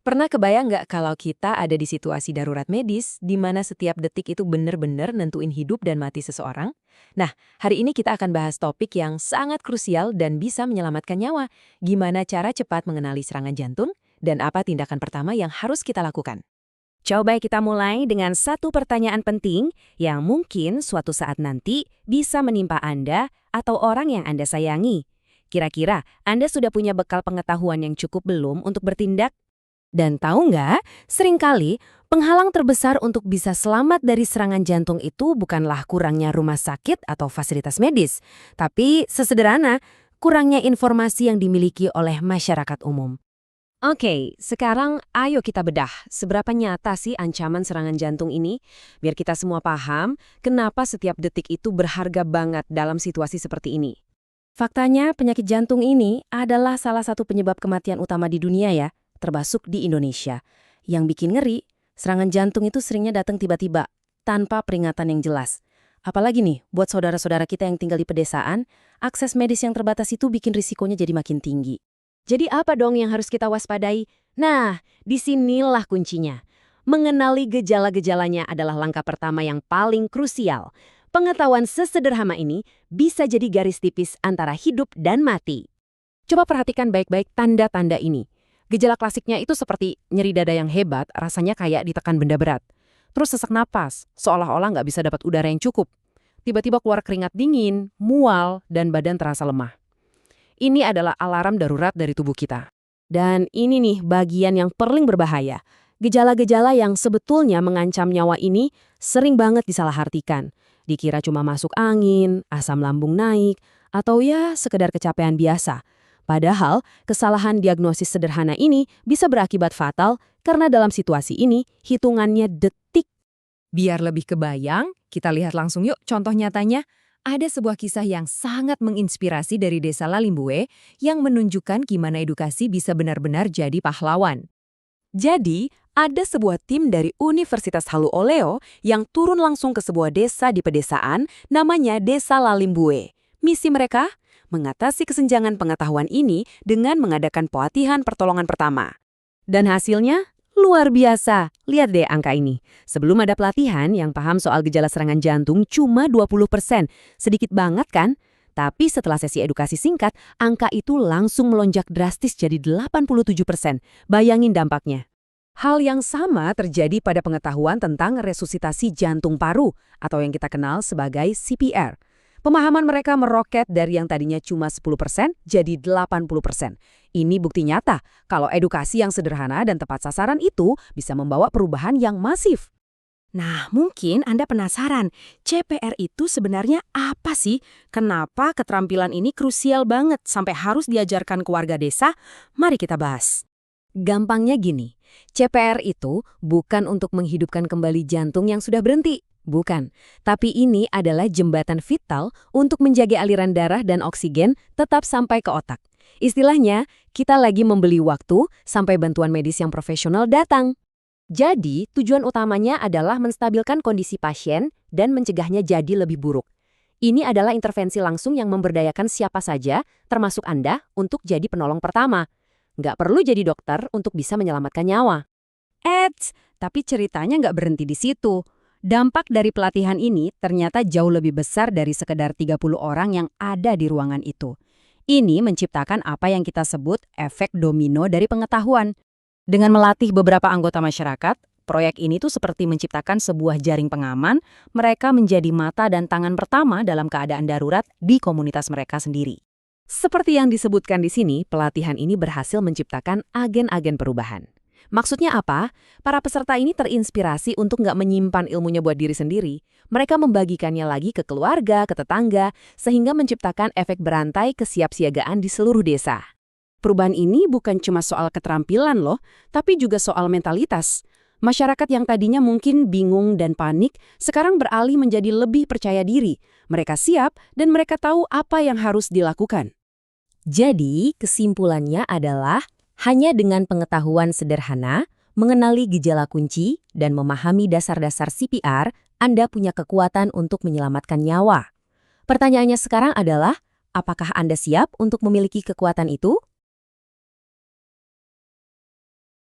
Pernah kebayang nggak kalau kita ada di situasi darurat medis, di mana setiap detik itu benar-benar nentuin hidup dan mati seseorang? Nah, hari ini kita akan bahas topik yang sangat krusial dan bisa menyelamatkan nyawa. Gimana cara cepat mengenali serangan jantung, dan apa tindakan pertama yang harus kita lakukan? Coba kita mulai dengan satu pertanyaan penting yang mungkin suatu saat nanti bisa menimpa Anda atau orang yang Anda sayangi. Kira-kira Anda sudah punya bekal pengetahuan yang cukup belum untuk bertindak? Dan tahu nggak, seringkali penghalang terbesar untuk bisa selamat dari serangan jantung itu bukanlah kurangnya rumah sakit atau fasilitas medis, tapi sesederhana kurangnya informasi yang dimiliki oleh masyarakat umum. Oke, sekarang ayo kita bedah seberapa nyata sih ancaman serangan jantung ini, biar kita semua paham kenapa setiap detik itu berharga banget dalam situasi seperti ini. Faktanya, penyakit jantung ini adalah salah satu penyebab kematian utama di dunia ya, termasuk di Indonesia. Yang bikin ngeri, serangan jantung itu seringnya datang tiba-tiba, tanpa peringatan yang jelas. Apalagi nih, buat saudara-saudara kita yang tinggal di pedesaan, akses medis yang terbatas itu bikin risikonya jadi makin tinggi. Jadi apa dong yang harus kita waspadai? Nah, disinilah kuncinya. Mengenali gejala-gejalanya adalah langkah pertama yang paling krusial. Pengetahuan sesederhana ini bisa jadi garis tipis antara hidup dan mati. Coba perhatikan baik-baik tanda-tanda ini. Gejala klasiknya itu seperti nyeri dada yang hebat, rasanya kayak ditekan benda berat. Terus sesak napas, seolah-olah nggak bisa dapat udara yang cukup. Tiba-tiba keluar keringat dingin, mual, dan badan terasa lemah. Ini adalah alarm darurat dari tubuh kita. Dan ini nih bagian yang paling berbahaya. Gejala-gejala yang sebetulnya mengancam nyawa ini sering banget disalahartikan. Dikira cuma masuk angin, asam lambung naik, atau ya sekedar kecapean biasa. Padahal, kesalahan diagnosis sederhana ini bisa berakibat fatal karena dalam situasi ini hitungannya detik. Biar lebih kebayang, kita lihat langsung yuk contoh nyatanya. Ada sebuah kisah yang sangat menginspirasi dari Desa Lalimbue yang menunjukkan gimana edukasi bisa benar-benar jadi pahlawan. Jadi, ada sebuah tim dari Universitas Halu Oleo yang turun langsung ke sebuah desa di pedesaan namanya Desa Lalimbue. Misi mereka? Mengatasi kesenjangan pengetahuan ini dengan mengadakan pelatihan pertolongan pertama. Dan hasilnya? Luar biasa. Lihat deh angka ini. Sebelum ada pelatihan, yang paham soal gejala serangan jantung cuma 20%. Sedikit banget kan? Tapi setelah sesi edukasi singkat, angka itu langsung melonjak drastis jadi 87%. Bayangin dampaknya. Hal yang sama terjadi pada pengetahuan tentang resusitasi jantung paru atau yang kita kenal sebagai CPR. Pemahaman mereka meroket dari yang tadinya cuma 10% jadi 80%. Ini bukti nyata kalau edukasi yang sederhana dan tepat sasaran itu bisa membawa perubahan yang masif. Nah, mungkin Anda penasaran, CPR itu sebenarnya apa sih? Kenapa keterampilan ini krusial banget sampai harus diajarkan ke warga desa? Mari kita bahas. Gampangnya gini, CPR itu bukan untuk menghidupkan kembali jantung yang sudah berhenti. Bukan, tapi ini adalah jembatan vital untuk menjaga aliran darah dan oksigen tetap sampai ke otak. Istilahnya, kita lagi membeli waktu sampai bantuan medis yang profesional datang. Jadi, tujuan utamanya adalah menstabilkan kondisi pasien dan mencegahnya jadi lebih buruk. Ini adalah intervensi langsung yang memberdayakan siapa saja, termasuk Anda, untuk jadi penolong pertama. Nggak perlu jadi dokter untuk bisa menyelamatkan nyawa. Tapi ceritanya nggak berhenti di situ. Dampak dari pelatihan ini ternyata jauh lebih besar dari sekedar 30 orang yang ada di ruangan itu. Ini menciptakan apa yang kita sebut efek domino dari pengetahuan. Dengan melatih beberapa anggota masyarakat, proyek ini tuh seperti menciptakan sebuah jaring pengaman, mereka menjadi mata dan tangan pertama dalam keadaan darurat di komunitas mereka sendiri. Seperti yang disebutkan di sini, pelatihan ini berhasil menciptakan agen-agen perubahan. Maksudnya apa? Para peserta ini terinspirasi untuk nggak menyimpan ilmunya buat diri sendiri. Mereka membagikannya lagi ke keluarga, ke tetangga, sehingga menciptakan efek berantai kesiapsiagaan di seluruh desa. Perubahan ini bukan cuma soal keterampilan loh, tapi juga soal mentalitas. Masyarakat yang tadinya mungkin bingung dan panik, sekarang beralih menjadi lebih percaya diri. Mereka siap dan mereka tahu apa yang harus dilakukan. Jadi, kesimpulannya adalah hanya dengan pengetahuan sederhana, mengenali gejala kunci, dan memahami dasar-dasar CPR, Anda punya kekuatan untuk menyelamatkan nyawa. Pertanyaannya sekarang adalah, apakah Anda siap untuk memiliki kekuatan itu?